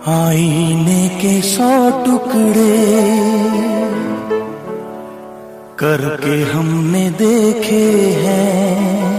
आईने के 100 टुकड़े करके हमने देखे हैं।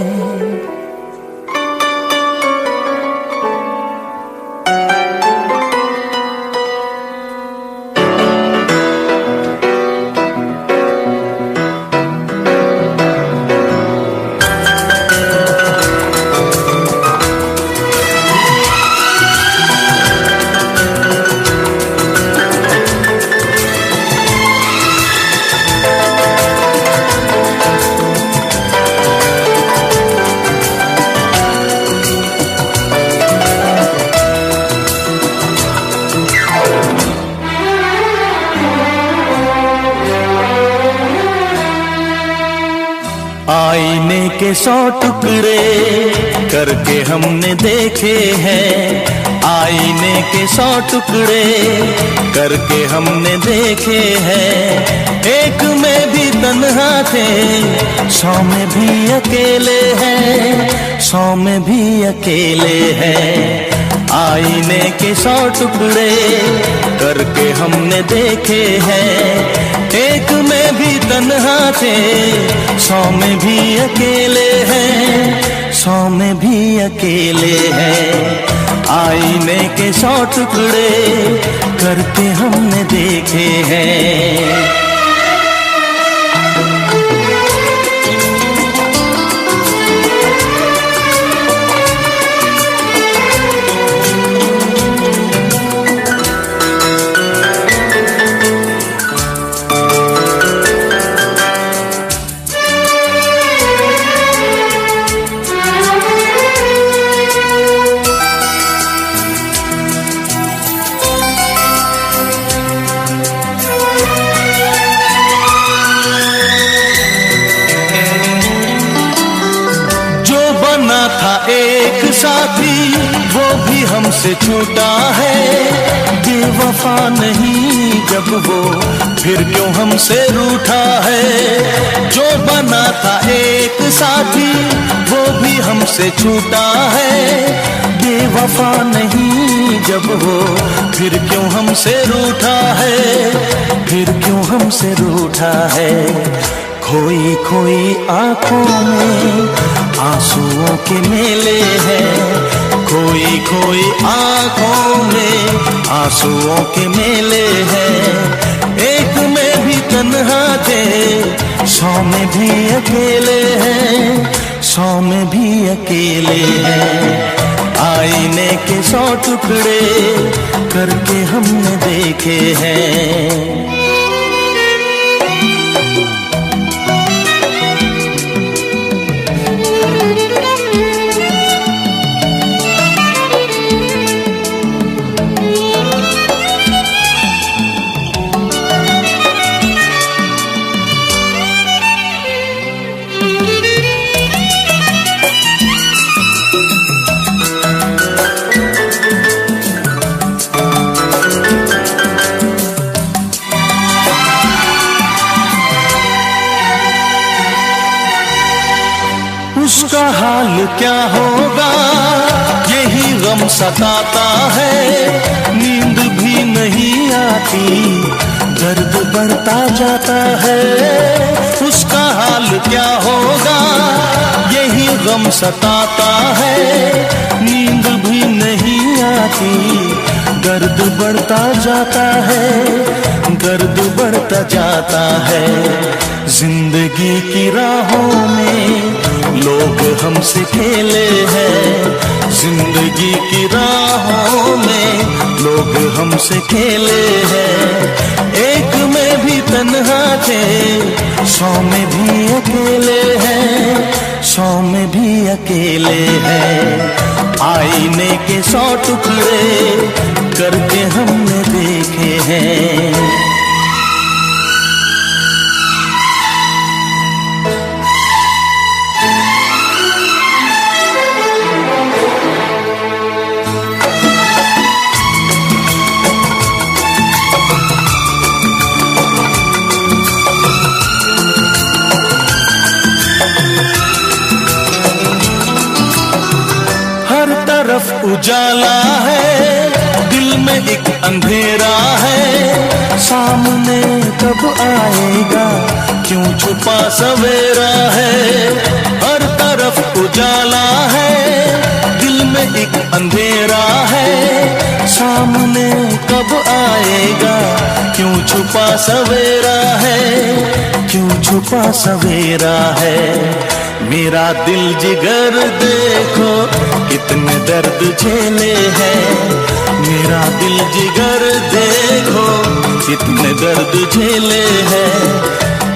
आईने के 100 टुकड़े करके हमने देखे हैं। आईने के 100 टुकड़े करके हमने देखे हैं। एक में भी तन्हा थे, 100 में भी अकेले हैं, 100 में भी अकेले हैं। आईने के 100 टुकड़े करके हमने देखे हैं। एक में भी तन्हा थे, 100 में भी अकेले हैं, 100 में भी अकेले हैं। आईने के 100 टुकड़े करके हमने देखे हैं। था एक साथी वो भी हमसे छूटा है। बेवफा नहीं जब वो फिर क्यों हमसे रूठा है। जो बना था एक साथी वो भी हमसे छूटा है। बेवफा नहीं जब वो फिर क्यों हमसे रूठा है, फिर क्यों हमसे रूठा है। खोई खोई आंखों में आंसुओं के मेले हैं। खोई खोई आंखों में आंसुओं के मेले हैं। एक में भी तन्हा थे, 100 में भी अकेले हैं, 100 में भी अकेले हैं। आईने के 100 टुकड़े करके हमने देखे हैं। उसका हाल क्या होगा यही गम सताता है। नींद भी नहीं आती, दर्द बढ़ता जाता है। उसका हाल क्या होगा यही गम सताता है। नींद भी नहीं आती, दर्द बढ़ता जाता है, दर्द बढ़ता जाता है। जिंदगी की राहों में लोग हमसे खेले हैं। जिंदगी की राहों में लोग हमसे खेले हैं। एक में भी तन्हा थे, 100 में भी अकेले हैं, 100 में भी अकेले हैं। आईने के 100 टुकड़े करके हमने देखे हैं। तरफ उजाला है, एक अंधेरा है, सामने कब आएगा, क्यों छुपा सवेरा है। हर तरफ उजाला है, दिल में एक अंधेरा है, सामने कब आएगा, क्यों छुपा सवेरा है, क्यों छुपा सवेरा है। मेरा दिल जिगर देखो कितने दर्द झेले हैं, मेरा दिल जिगर देखो कितने दर्द झेले हैं।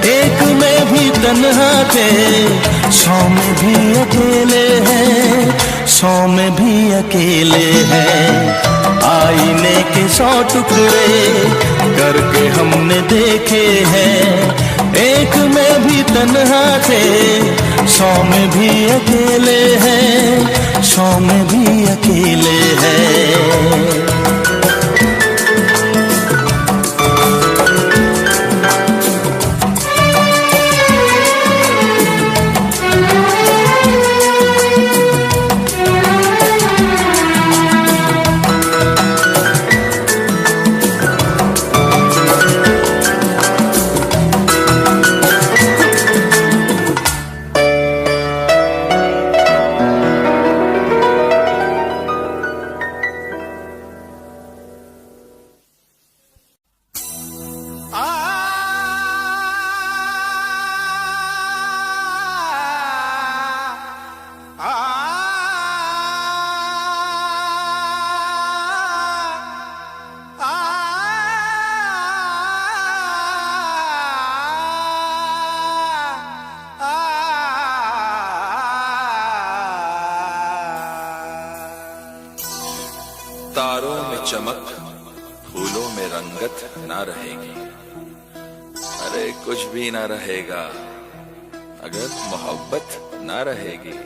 एक में भी तन्हा थे, 100 में भी अकेले हैं, 100 में भी अकेले हैं। आईने के 100 टुकड़े करके हमने देखे हैं, एक में भी तन्हा थे, 100 में भी अकेले हैं, 100 में भी अकेले हैं। तारों में चमक, फूलों में रंगत ना रहेगी। अरे कुछ भी ना रहेगा अगर मोहब्बत ना रहेगी।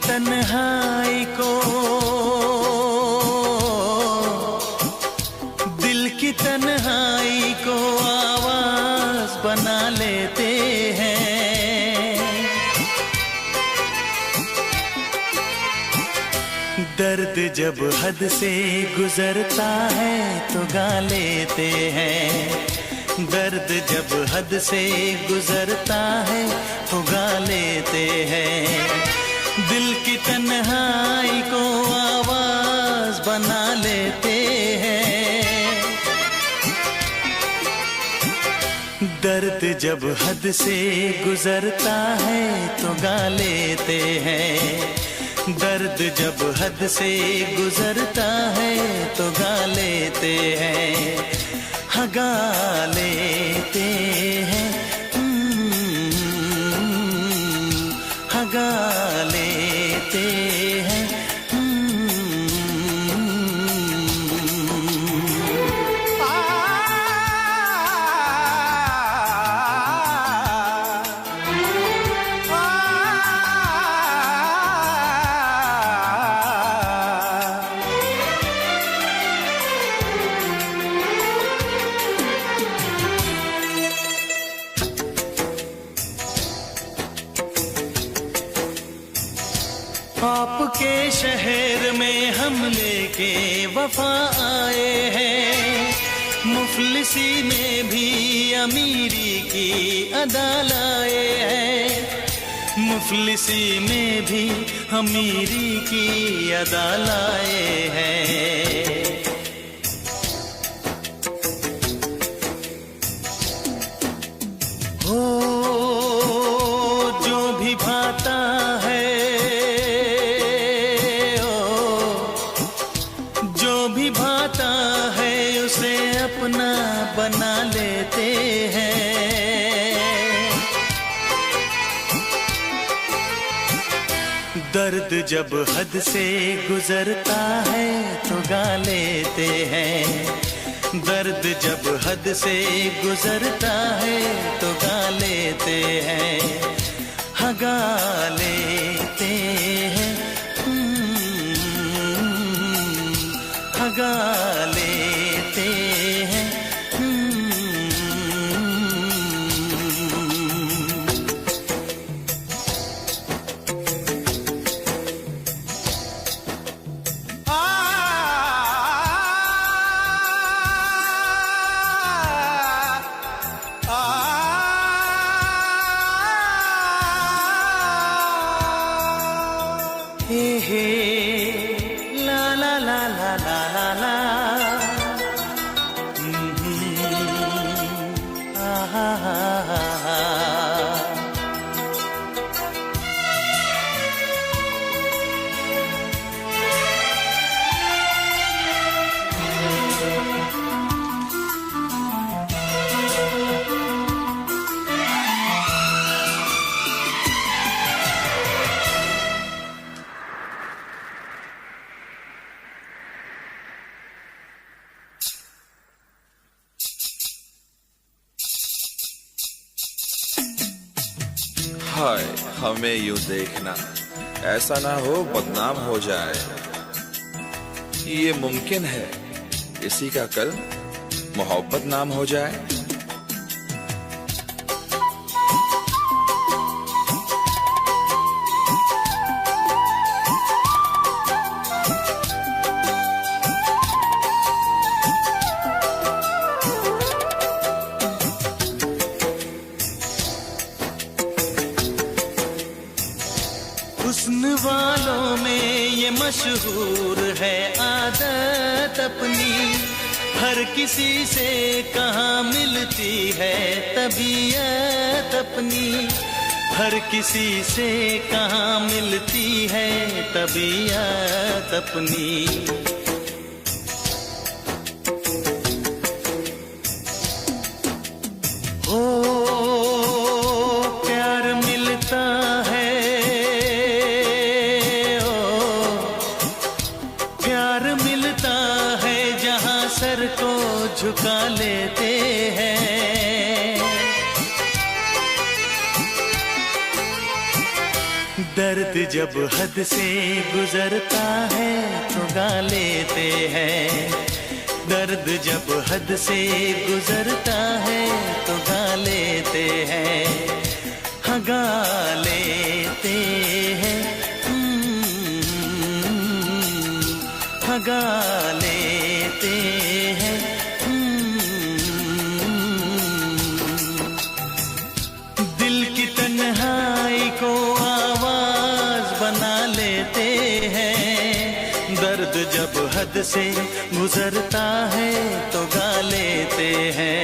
तन्हाई को, दिल की तन्हाई को आवाज बना लेते हैं। दर्द जब हद से गुजरता है तो गा लेते हैं। दर्द जब हद से गुजरता है तो गा लेते हैं। दिल की तन्हाई को आवाज बना लेते हैं। दर्द जब हद से गुजरता है तो गा लेते हैं। दर्द जब हद से गुजरता है तो गा लेते हैं। हाँ गा लेते हैं, हाँ गा लेते हैं। आपके शहर में हम लेके वफा आए हैं। मुफलिसी में भी अमीरी की अदा लाए हैं। मुफलिसी में भी अमीरी की अदा लाए हैं। हो जो भी भाता है, बना लेते हैं। दर्द जब हद से गुजरता है तो गा लेते हैं। दर्द जब हद से गुजरता है तो गा लेते हैं। हाँ गा लेते हैं, हाँ गा लेते हैं। हे हे ला ला ला ला ला ला ला, हा हा हा हा। हाय हमें यूं देखना, ऐसा ना हो बदनाम हो जाए। ये मुमकिन है किसी का कल मोहब्बत नाम हो जाए। हुस्न वालों में ये मशहूर है आदत अपनी, हर किसी से कहाँ मिलती है तबीयत अपनी। हर किसी से कहाँ मिलती है तबीयत अपनी। हो प्यार मिलता है, प्यार मिलता है जहाँ सर को झुका लेते हैं। दर्द जब हद से गुजरता है तो गा लेते हैं। दर्द जब हद से गुजरता है तो गा लेते हैं। हाँ गा लेते हैं, हाँ गा लेते हैं। दिल की तन्हाई को आवाज बना लेते हैं। दर्द जब हद से गुजरता है तो गा लेते हैं।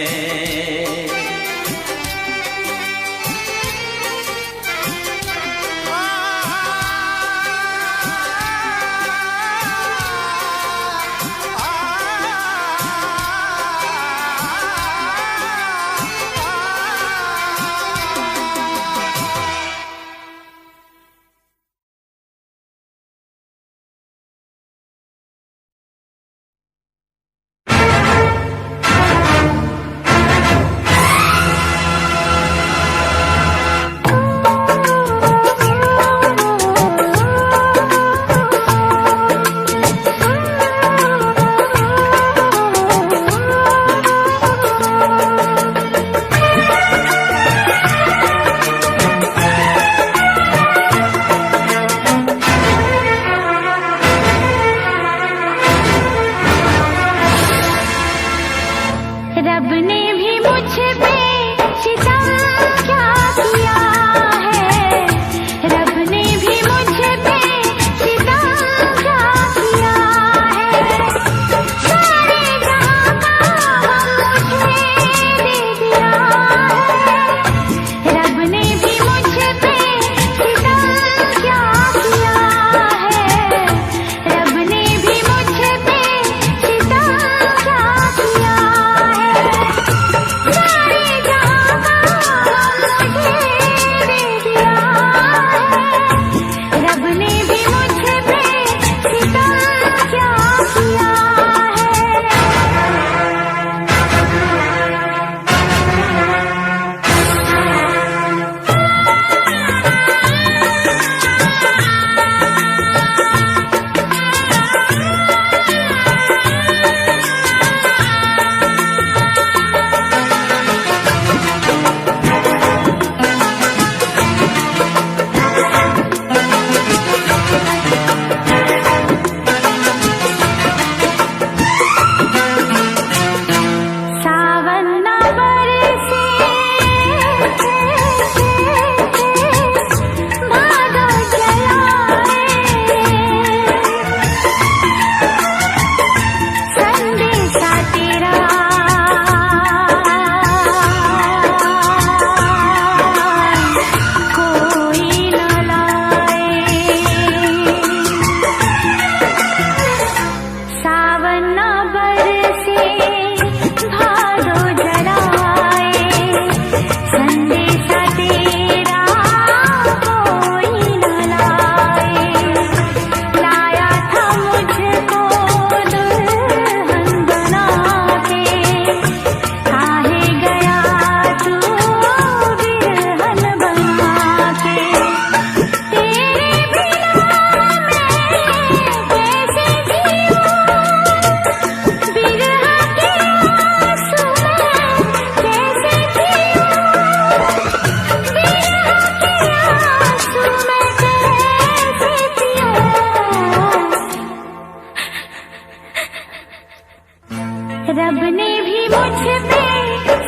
रब ने भी मुझ पे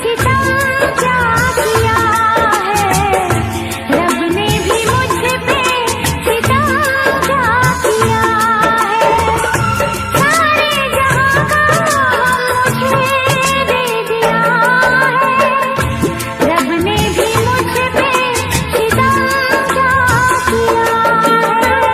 सितम क्या किया है, रब ने भी मुझ पे सितम क्या किया है। सारे जहां का मुझे दे दिया है, रब ने भी मुझ पे सितम क्या किया है।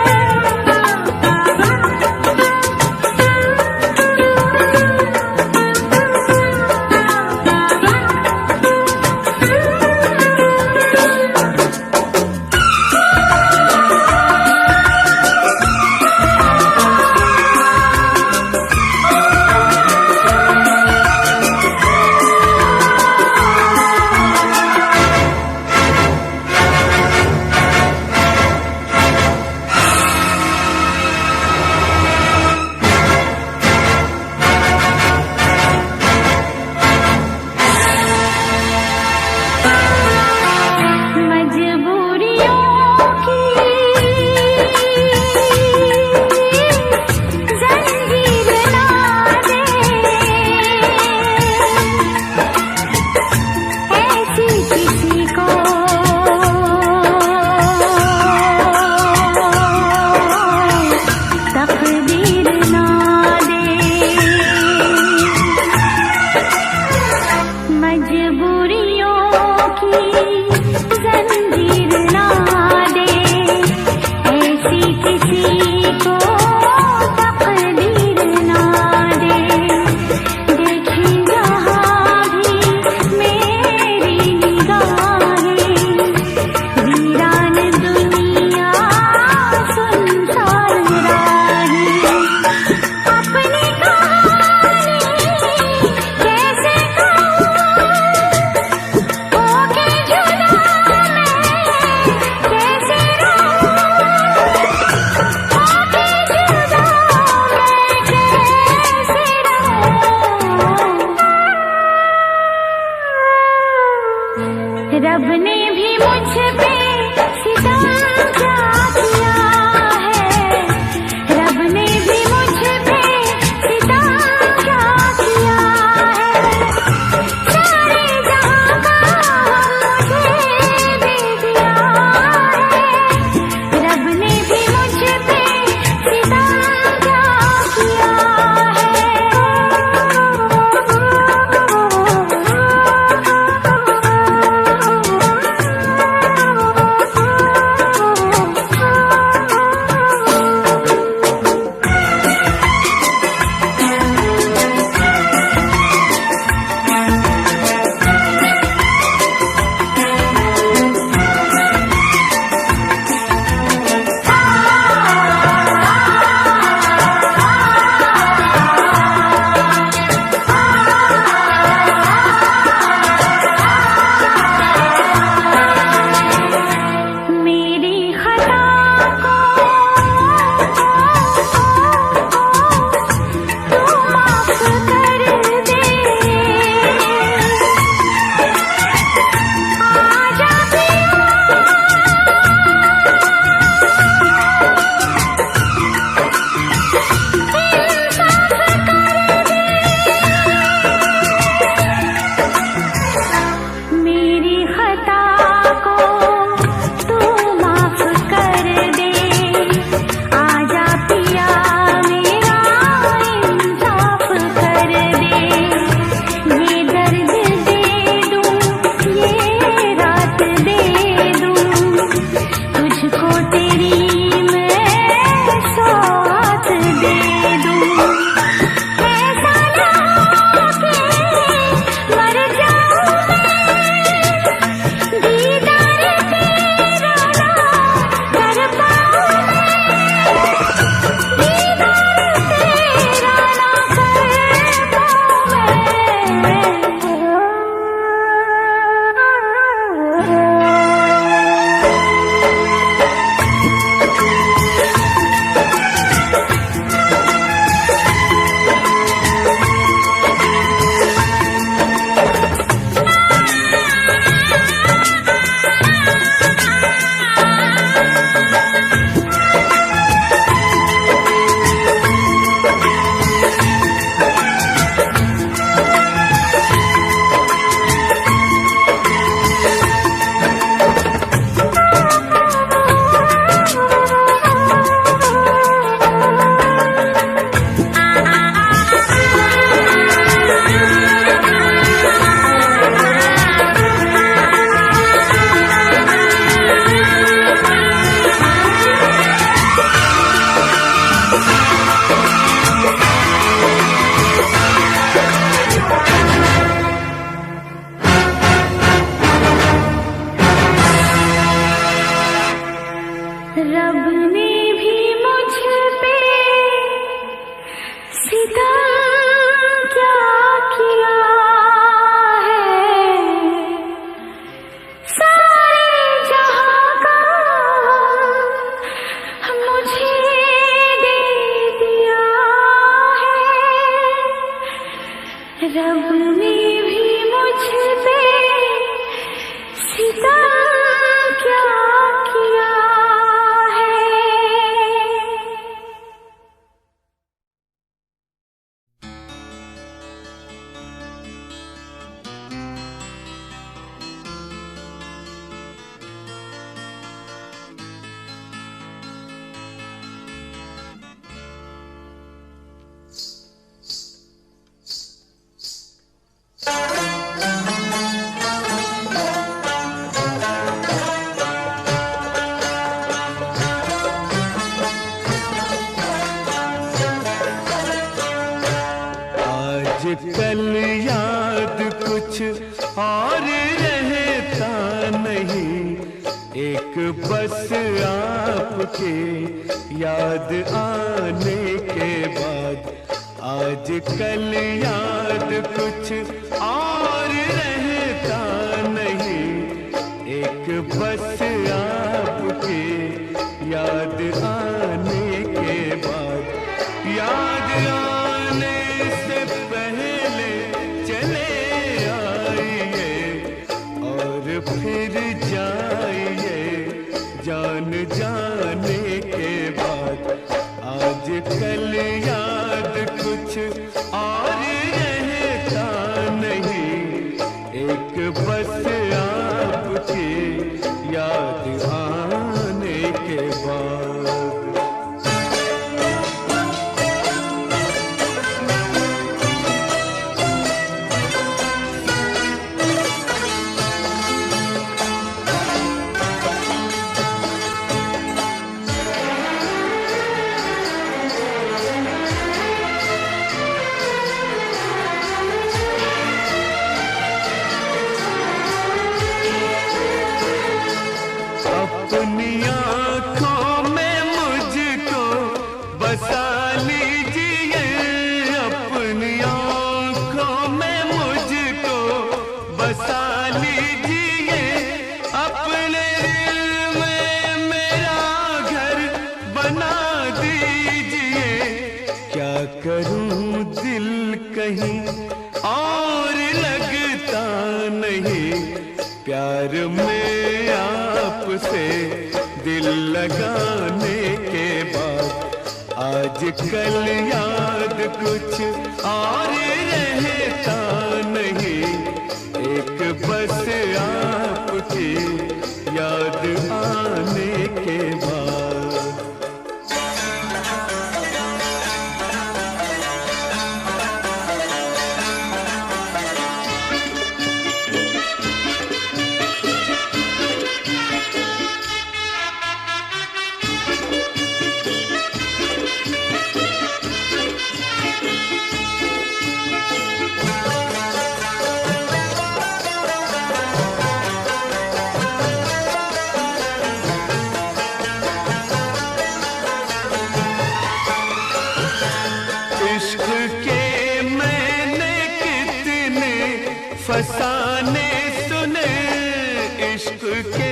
आजकल याद कुछ और रहता नहीं, एक बस आपके याद आने के बाद। आजकल याद कुछ और रहता नहीं, एक बस आपके याद आने के बाद। याद आने से पहले चले आइए और फिर जाइए जान जाने के बाद। आजकल याद कुछ और रहता नहीं, एक बस आपके याद आने के बाद। अपनी आँखों में मुझको बसा लीजिए, अपनी आँखों में मुझको बसा लीजिए, अपने दिल में मेरा घर बना दीजिए। क्या करूं दिल कहीं और लगता नहीं, प्यार में आपसे दिल लगाने के बाद। आजकल याद कुछ और रहता नहीं, एक बस आपकी याद आने के बाद। इश्क के मैंने कितने फसाने सुने, इश्क के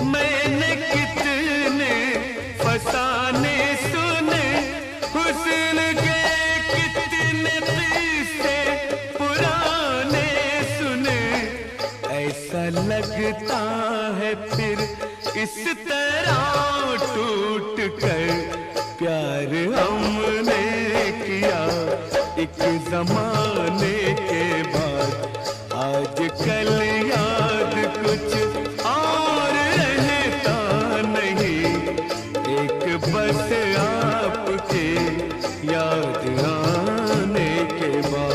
मैंने कितने फसाने सुने, हुस्न के कितने किस्से पुराने सुने। ऐसा लगता है फिर इस तरह टूट कर प्यार हमने किया एक जमाने के बाद। आजकल याद कुछ और रहता नहीं, एक बस आपके याद आने के बाद।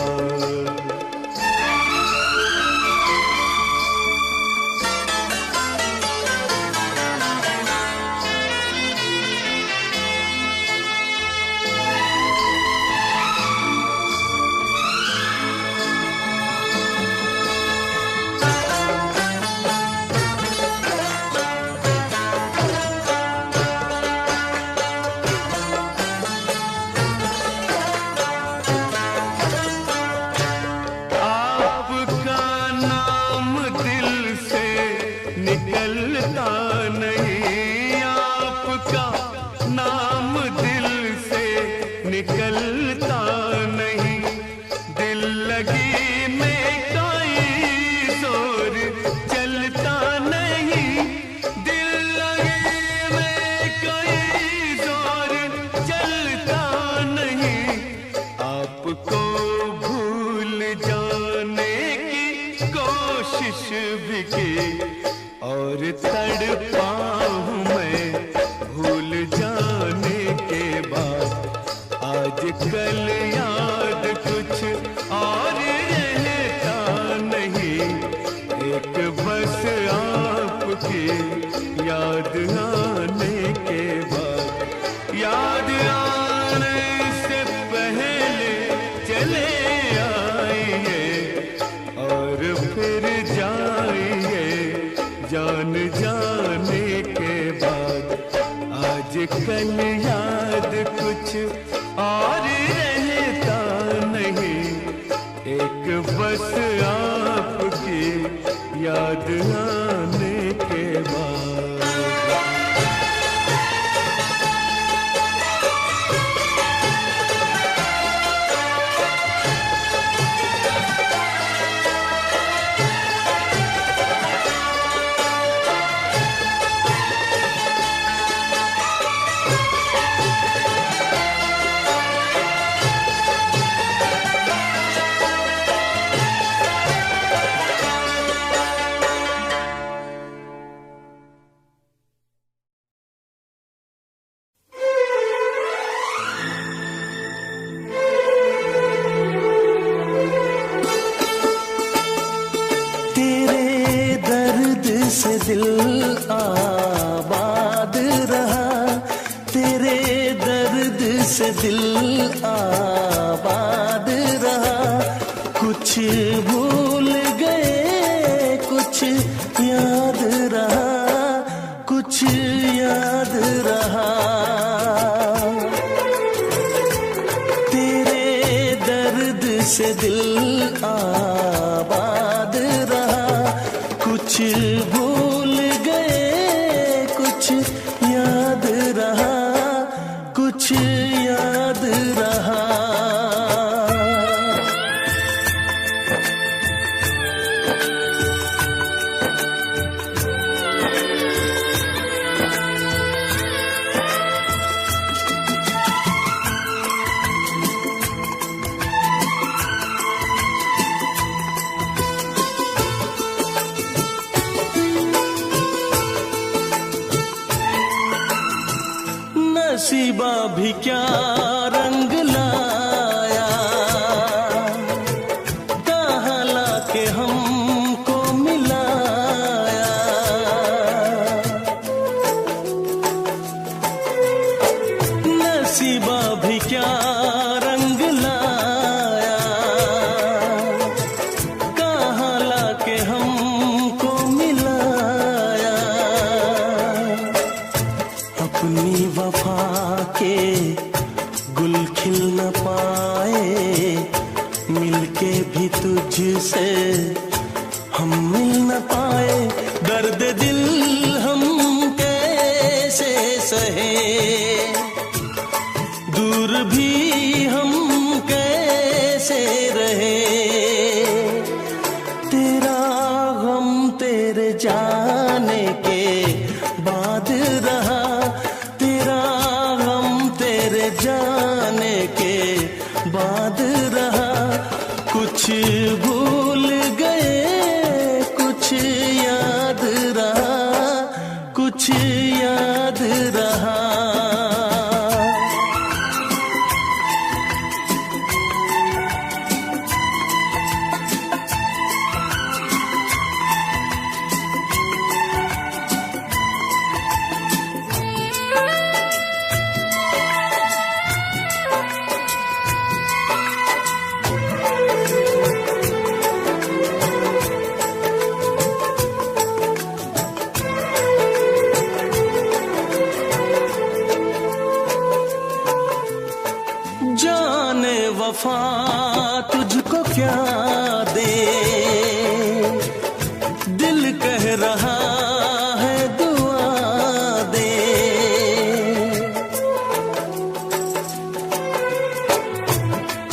निकलता नहीं, आपका नाम दिल से निकलता नहीं। दिल लगी में कोई जोर चलता नहीं, दिल लगी में कोई जोर चलता नहीं। आपको भूल जाने की कोशिश भी की और तड़पा हूँ मैं भूल जाने के बाद। आजकल याद कुछ और रहता नहीं, एक बस आपकी याद आने के बाद। याद आने से पहले चले कुछ और रहता नहीं, एक बस आपकी याद आने के बाद। से दिल आबाद रहा, तेरे दर्द से दिल आबाद रहा। कुछ भूल गए कुछ याद रहा, कुछ याद रहा। तेरे दर्द से दिल आबाद रहा, कुछ भूल गए कुछ याद रहा, कुछ याद रहा। नसीबा भी क्या रंग लाया, कहाँ लाके हमको मिलाया। नसीबा भी क्या रंग लाया, कहाँ लाके हमको मिलाया। अपनी वफा के गुल खिल न पाए, मिलके भी तुझसे हम मिल न पाए। दर्द दिल हम कैसे सहे, दूर भी हम कैसे रहे। तेरा गम तेरे जाने के बाद रहा, जाने के बाद रहा। कुछ भूल गए कुछ याद रहा, कुछ याद रहा। जाने वफा तुझको क्या दे, दिल कह रहा है दुआ दे।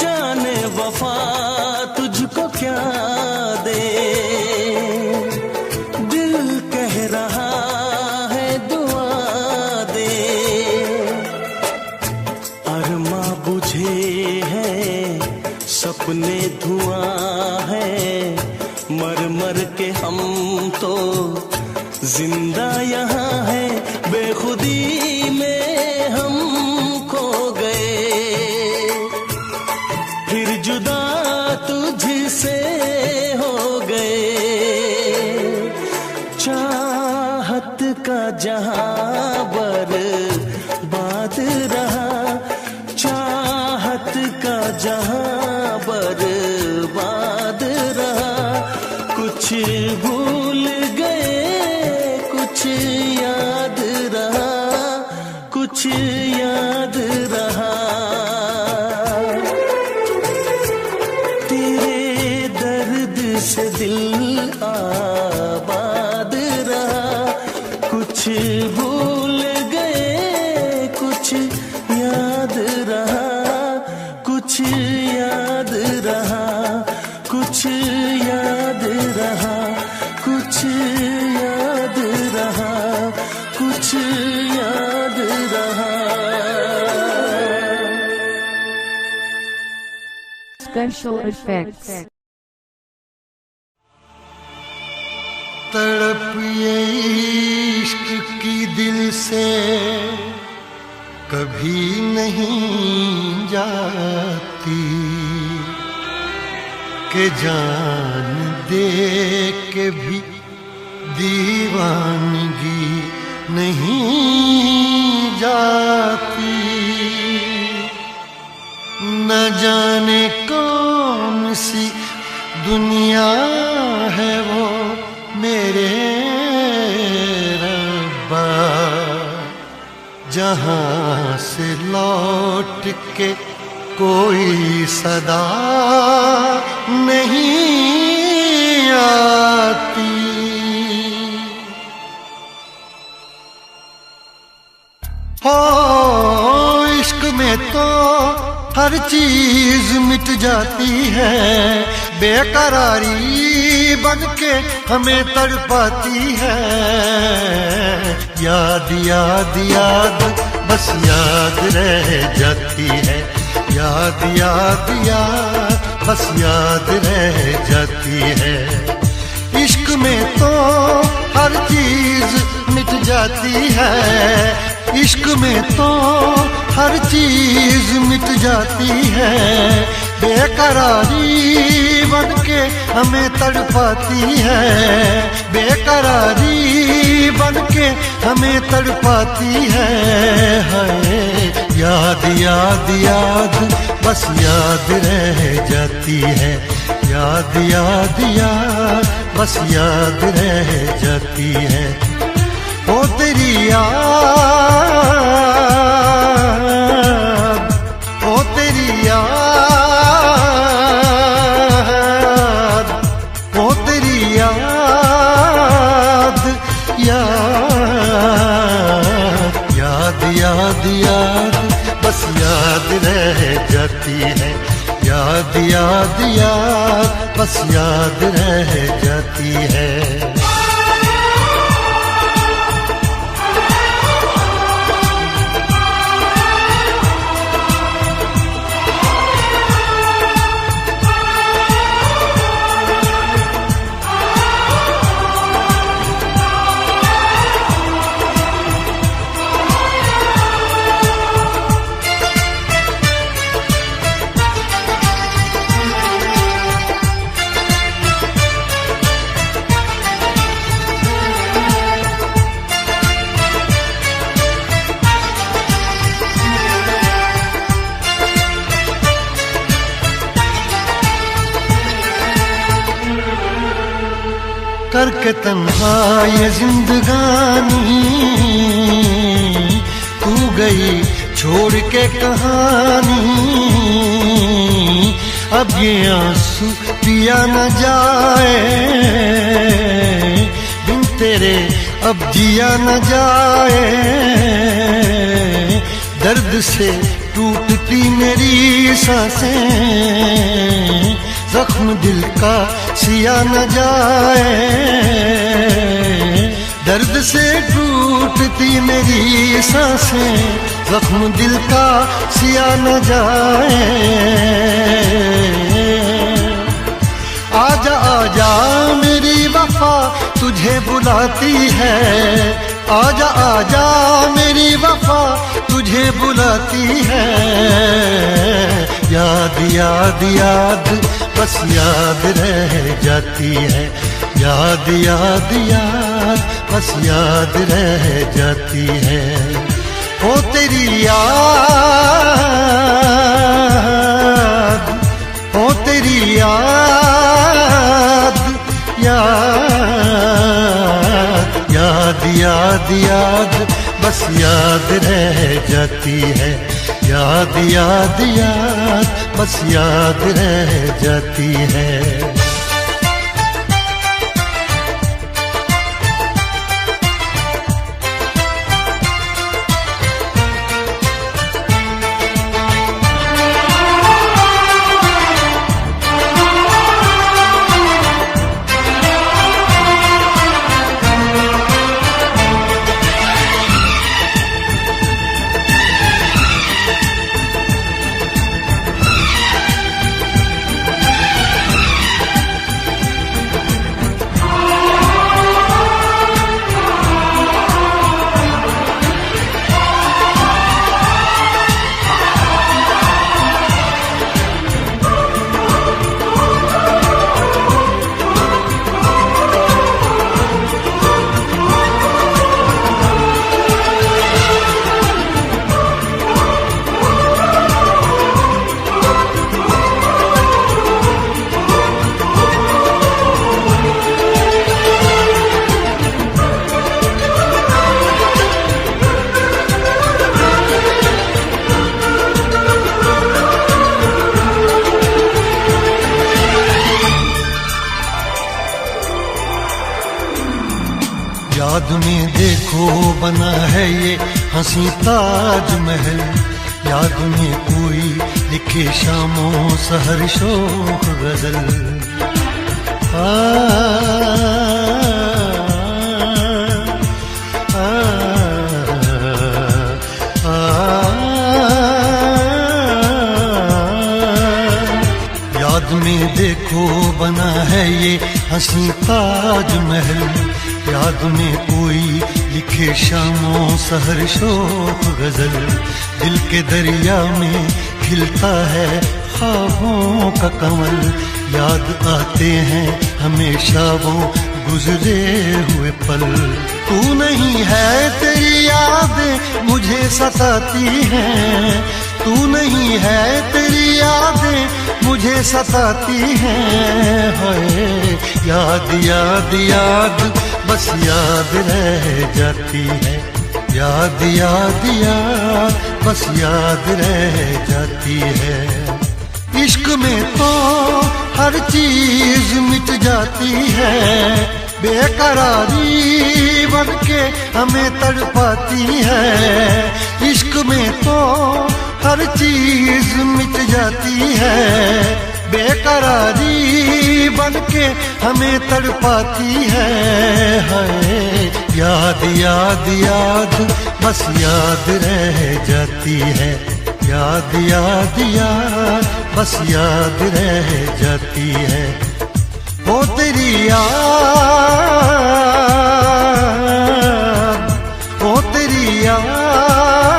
जाने वफा तुझको क्या दे, दिल कह रहा है दुआ दे। अरमा बुझे सपने धुआं है, मर मर के हम तो जिंदा यहाँ है। बेखुदी में हम खो गए, फिर जुदा तुझसे हो गए। चाहत का जहां बर्बाद रहा, चाहत का जहां बर्बाद रहा। कुछ भूल गए कुछ याद रहा, कुछ याद रहा। से दिल आबाद रहा। कुछ भूल गए कुछ याद रहा, कुछ याद रहा, कुछ याद रहा, कुछ याद रहा, कुछ याद रहा। Special effects. तड़प ये इश्क की दिल से कभी नहीं जाती, कि जान दे के भी दीवानगी नहीं जाती। न जाने कौन सी दुनिया है वो मेरे रब्बा, जहां से लौट के कोई सदा नहीं आती। हो इश्क में तो हर चीज मिट जाती है, बेकरारी बन के हमें तड़पाती है। याद याद याद बस याद रह जाती है, याद याद याद बस याद रह जाती है। इश्क में तो हर चीज मिट जाती है, इश्क में तो हर चीज मिट जाती है, बेकरारी बन के हमें तड़पाती है, बेकरारी बन के हमें तड़पाती है। हाय याद याद याद बस याद रह जाती है, याद याद याद बस याद रह जाती है। ओ तेरी याद, ओ तेरी याद, ओ तेरी याद, याद याद याद याद बस याद रह जाती है, याद याद याद बस याद रह जाती है। करके तन्हा ये जिंदगानी तू गई छोड़ के कहानी, अब ये आंसू पिया न जाए बिन तेरे अब जिया न जाए। दर्द से टूटती मेरी सांसें, जख्म दिल का सिया न जाए। दर्द से टूटती मेरी सांसें, जख्म दिल का सिया न जाए। आजा आजा मेरी वफा तुझे बुलाती है, आजा आजा मेरी वफा तुझे बुलाती है। याद याद याद बस याद रह जाती है, याद याद याद बस याद रह जाती है। ओ तेरी याद, ओ तेरी याद, याद याद याद याद बस याद रह जाती है, याद याद याद बस याद रह जाती है। याद में देखो बना है ये हंसी ताजमहल, याद में कोई लिखे शामों सहर शोक गजल। याद में देखो बना है ये हंसी ताजमहल, याद में कोई लिखे शामों सहर शोक गजल। दिल के दरिया में खिलता है ख्वाबों का कमल, याद आते हैं हमेशा वो गुजरे हुए पल। तू नहीं है तेरी याद मुझे सताती है, तू नहीं है तेरी यादें मुझे सताती हैं। हाय याद याद याद बस याद रह जाती है, याद याद याद बस याद रह जाती है। इश्क में तो हर चीज मिट जाती है, बेकरारी बन के हमें तड़पाती है। इश्क में तो हर चीज मिट जाती है, बेकरारी बन के हमें तड़पाती है। हाय याद याद याद बस याद रह जाती है, याद याद याद बस याद रह जाती है। ओ तेरी याद, ओ तेरी याद,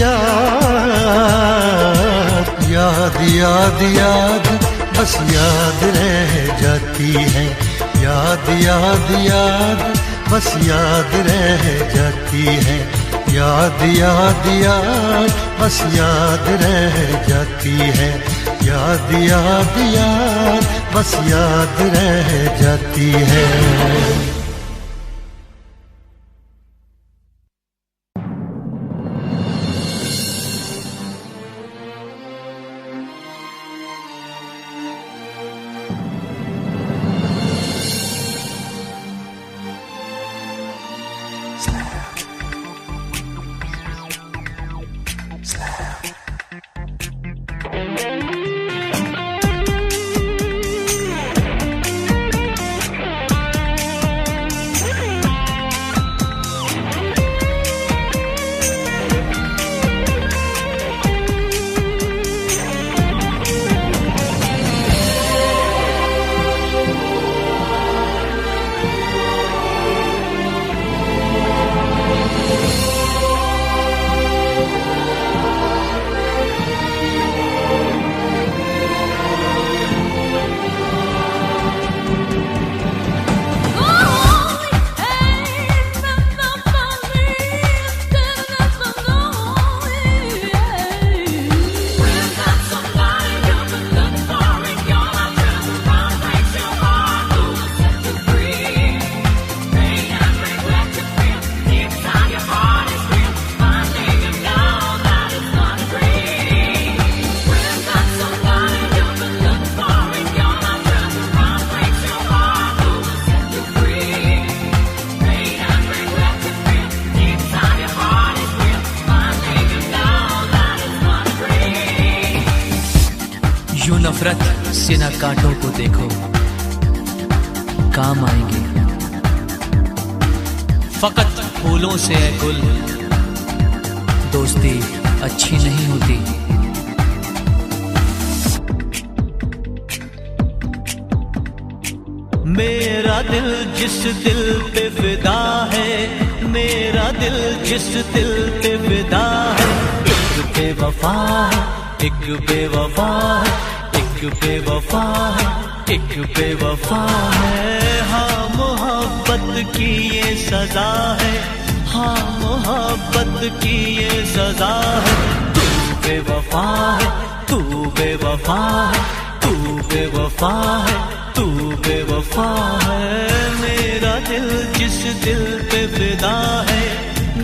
याद याद याद याद बस याद रह जाती है, याद याद याद बस याद रह जाती है। याद याद याद बस याद रह जाती है, याद याद याद बस याद रह जाती है। नफरत से न कांटों को देखो, काम आएंगे फकत फूलों से है गुल, दोस्ती अच्छी नहीं होती। मेरा दिल जिस दिल पे फिदा है, मेरा दिल जिस दिल पे फिदा है, एक बेवफा है, एक बेवफा है, एक बेवफा है, एक बेवफा है। हाँ मोहब्बत की ये सजा है, हाँ मोहब्बत की ये सजा है। तू बेवफा है, तू बेवफा है, तू बेवफा है, तू बेवफा है। मेरा दिल जिस दिल पे फिदा है,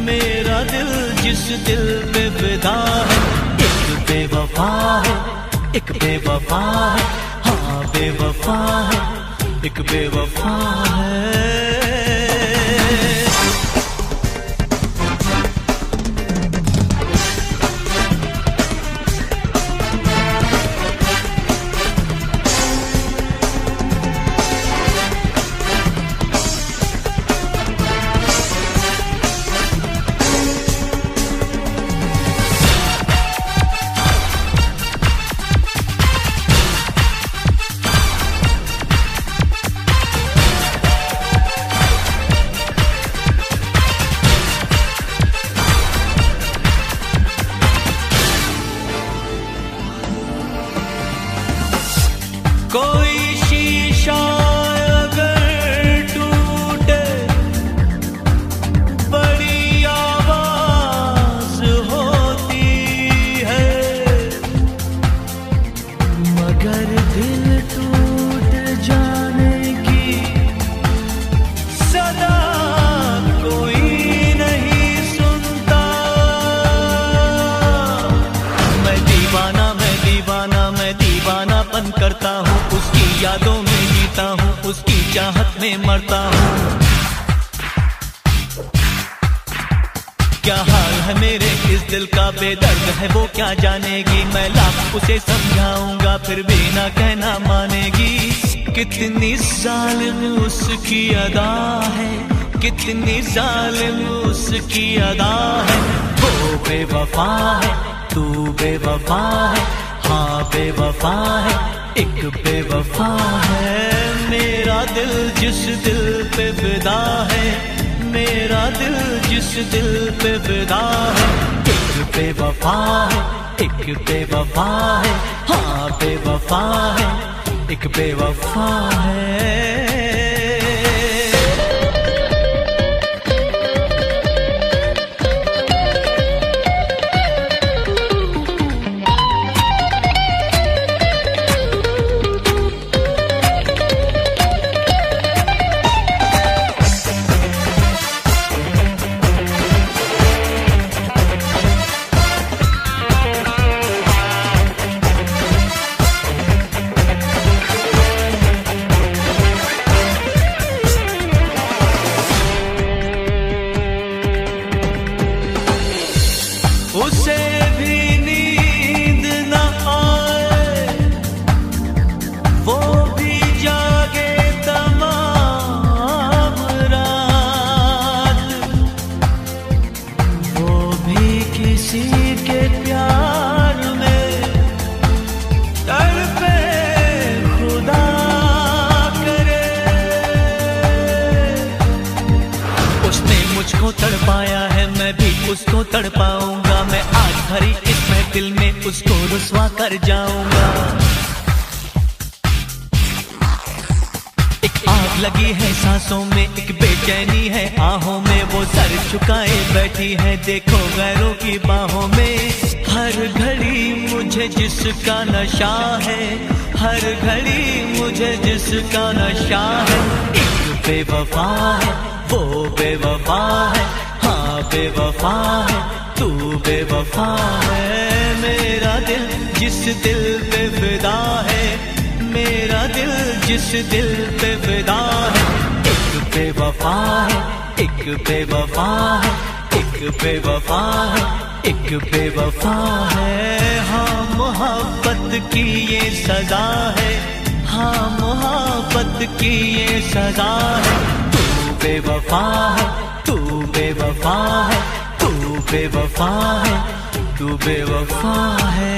मेरा दिल जिस दिल पे फिदा है, एक बेवफा है, एक बेवफा है, हाँ बेवफा है, एक बेवफा है। कोई शीशा अगर टूटे बड़ी आवाज होती है, मगर दिल टूट जाने की सदा कोई नहीं सुनता। मैं दीवानापन करता हूँ, उसकी यादों में जीता हूँ, उसकी चाहत में मरता हूँ। क्या हाल है मेरे इस दिल का, बेदर्द है वो क्या जानेगी। मैं लाख उसे समझाऊंगा फिर भी ना कहना मानेगी। कितनी जालिम उसकी अदा है, कितनी जालिम उसकी अदा है। वो बेवफा है, तू बेवफा है, हाँ बेवफा है, एक बेवफा है। मेरा दिल जिस दिल पे फिदा है, मेरा दिल जिस दिल पे फिदा है। एक बेवफा है, एक बेवफा है, हाँ बेवफा है, एक बेवफा है। उसे भी नींद न आए, वो भी जागे तमाम रात, वो भी किसी के प्यार में तड़पे खुदा करे। उसने मुझको तड़पाया है, मैं भी उसको तड़पाऊंगा। मैं आज भरी इस महफिल में उसको रुस्वा कर जाऊंगा। एक आग लगी है सांसों में, एक बेचैनी है आहों में। वो सर झुकाए बैठी है देखो गैरों की बाहों में। हर घड़ी मुझे जिसका नशा है, हर घड़ी मुझे जिसका नशा है। एक बेवफा है, वो बेवफा है, हाँ बेवफा है, तू बेवफा है। मेरा दिल जिस दिल पे फिदा है, मेरा दिल जिस दिल पे फिदा है। एक बेवफा है, एक बेवफा है, एक बेवफा है, एक बेवफा है। हाँ मोहब्बत की ये सजा है, हाँ मोहब्बत की ये सजा है। तू बेवफा है, तू बेवफा है, तू बेवफा है, तू बेवफा है।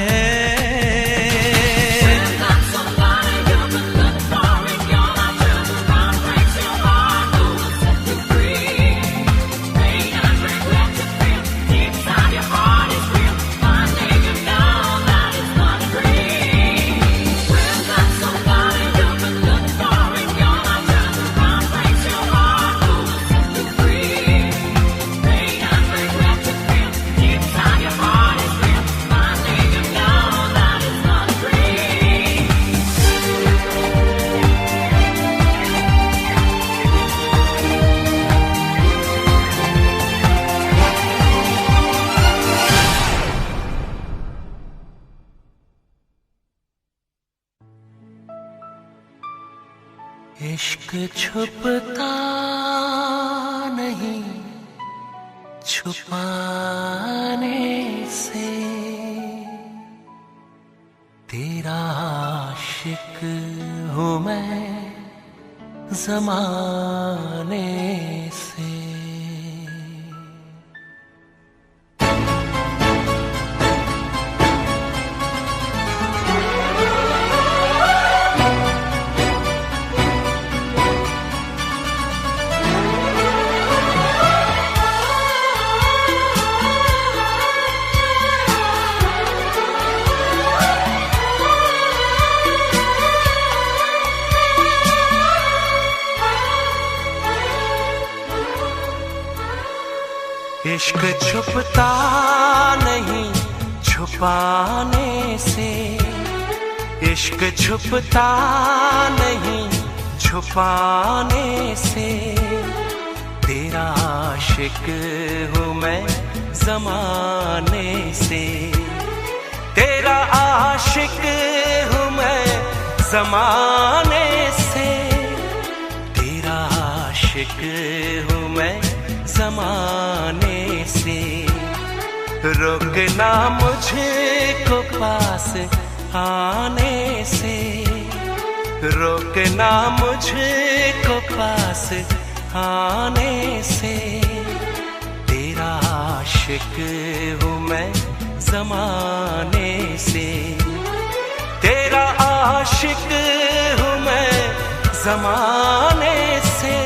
इश्क छुपता नहीं छुपाने से, तेरा आशिक हूँ मैं ज़माने से। इश्क छुपता नहीं छुपाने से, इश्क छुपता नहीं छुपाने से, तेरा आशिक हूँ मैं ज़माने से, तेरा आशिक हूँ मैं ज़माने से, तेरा आशिक हूँ मैं ज़माने से। रोकना मुझको पास आने से, रोकना मुझको पास आने से, तेरा आशिक हूँ मैं ज़माने से, तेरा आशिक हूँ मैं ज़माने से,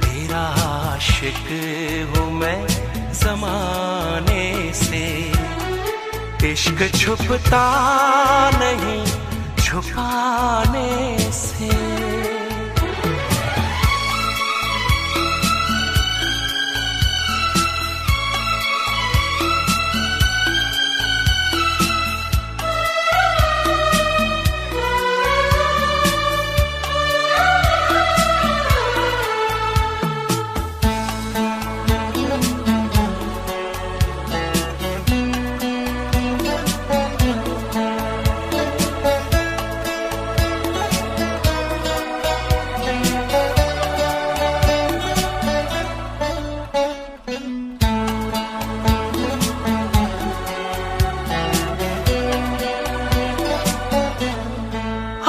तेरा आशिक हूँ मैं ज़माने से। इश्क छुपता नहीं छुपाने से।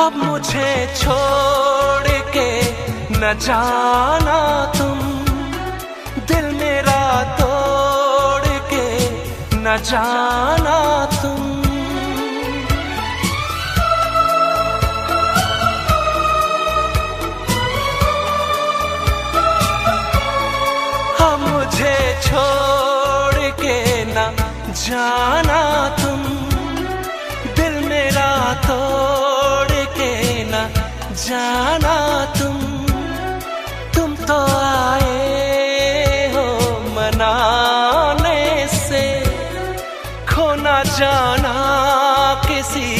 अब मुझे छोड़ के न जाना तुम, दिल मेरा तोड़ के न जाना तुम। अब मुझे छोड़ के न जाना तुम, दिल मेरा तोड़ न जाना तुम तो आए हो मनाने से, खो न जाना किसी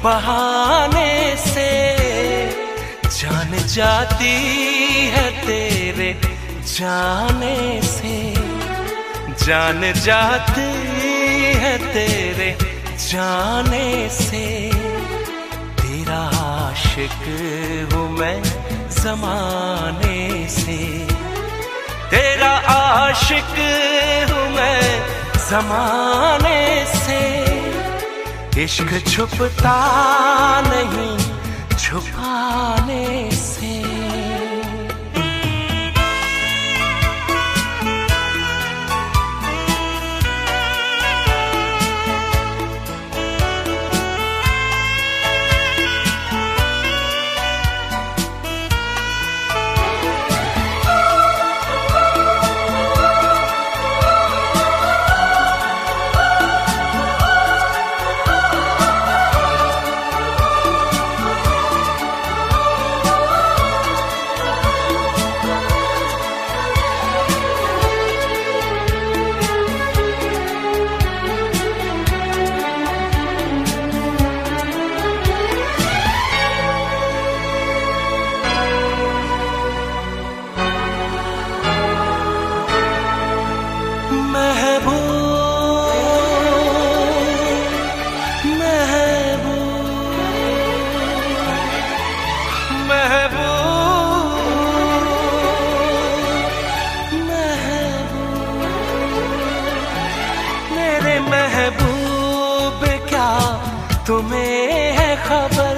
बहाने से, जान जाती है तेरे जाने से, जान जाती है तेरे जाने से, तेरा आशिक हूँ मैं ज़माने से, तेरा आशिक हूँ मैं ज़माने से। इश्क छुपता नहीं छुपाने से। महबूब क्या तुम्हें है खबर,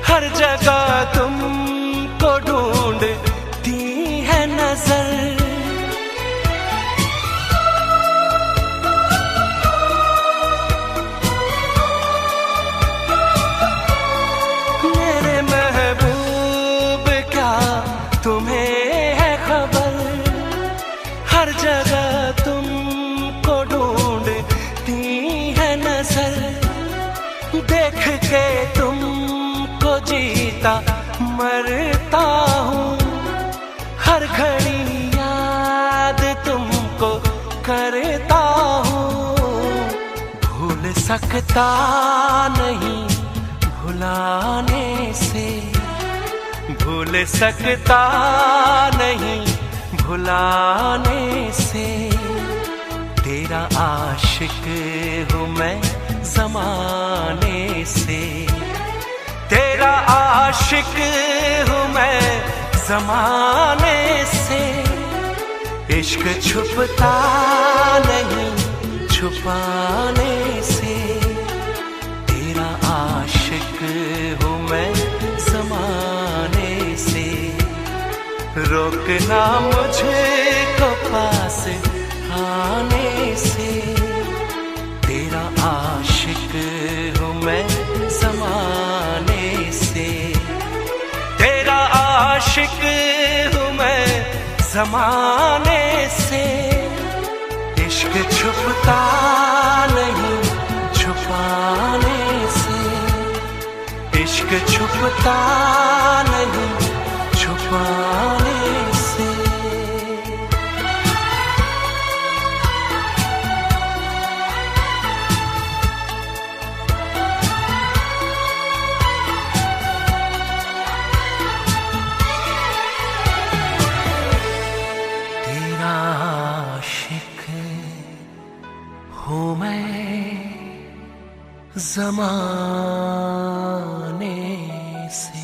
हर जगह तुमको ढूंढती है नजर। मेरे महबूब क्या तुम्हें है खबर, हर जगह तुमको ढूंढती है नजर। देख के तुमको जीता मरता हूँ, हर घड़ी याद तुम सकता नहीं भुलाने से, भूल सकता नहीं भुलाने से। तेरा आशिक हूँ मैं ज़माने से, तेरा आशिक हूँ मैं ज़माने से। इश्क छुपता नहीं छुपाने से, तेरा आशिक हूँ मैं ज़माने से। रोकना मुझे को पास आने से, तेरा आशिक हूँ मैं ज़माने से। तेरा आशिक हूँ मैं ज़माने से। इश्क छुपता नहीं छुपाने से, इश्क छुपता नहीं छुपाने से। तेरा आशिक हूँ मैं ज़माने से।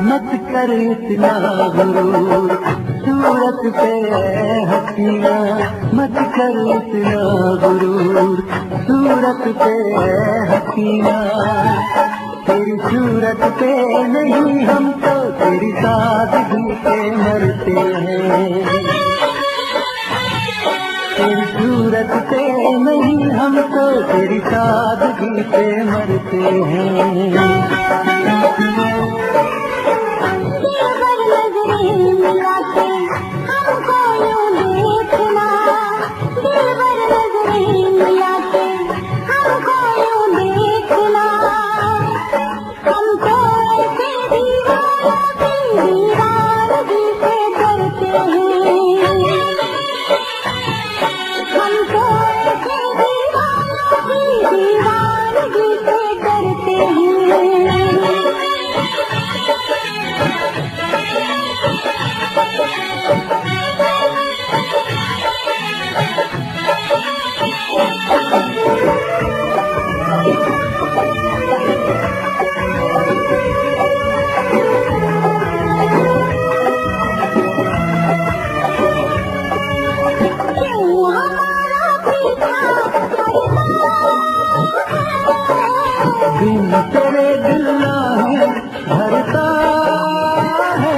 मत कर इतना गुरूर सूरत पे हसीना, मत कर इतना गुरूर सूरत पे हसीना। तेरी सूरत पे नहीं हम तो तेरी सादगी पे मरते हैं। तेरी सूरत पे नहीं हम तो तेरी सादगी पे मरते हैं। हमको यूं देखना, दिलबर नजरें मिला के हमको यूं देखना। हम तो ऐसे दीवानगी से डरते हैं। हम तो ऐसे दीवानगी से डरते हैं। बिन तेरे दिल नहीं भरता है।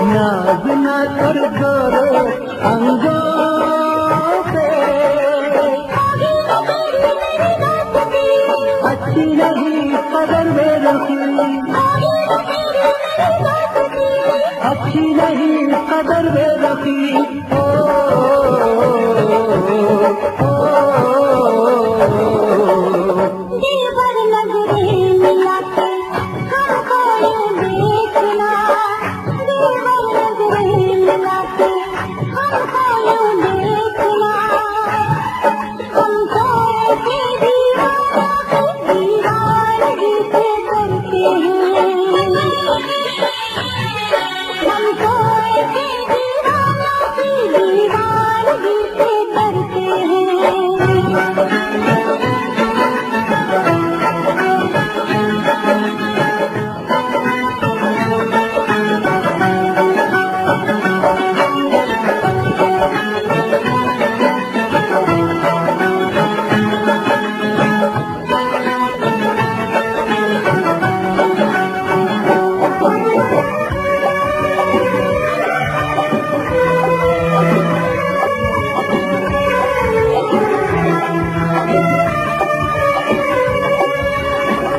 नाज न कर गोरे अंगों पे, अच्छी नहीं कदर बेरखी, अच्छी नहीं कदर बेरखी। दिलबर नजरें मिला के हमको यूं देखना, दिलबर नजरें मिला के हमको यूं देखना। हम तो ऐसे दीवानगी से डरते हैं। हम तो ऐसे दीवानगी से डरते हैं।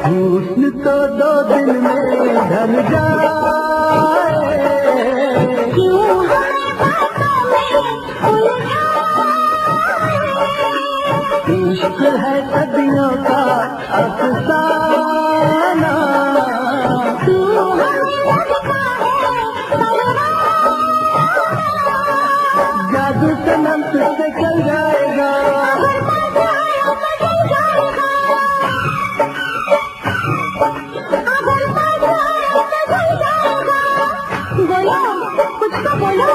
हुस्न तो 2 दिन में ढल जाए, क्यों हमें बातों में उलझाए। इश्क है सदियों का अफसाना, तू हमें लगता है परवाना। जादू सनम तुझसे चल जाएगा। बोलो कुछ तो बोलो।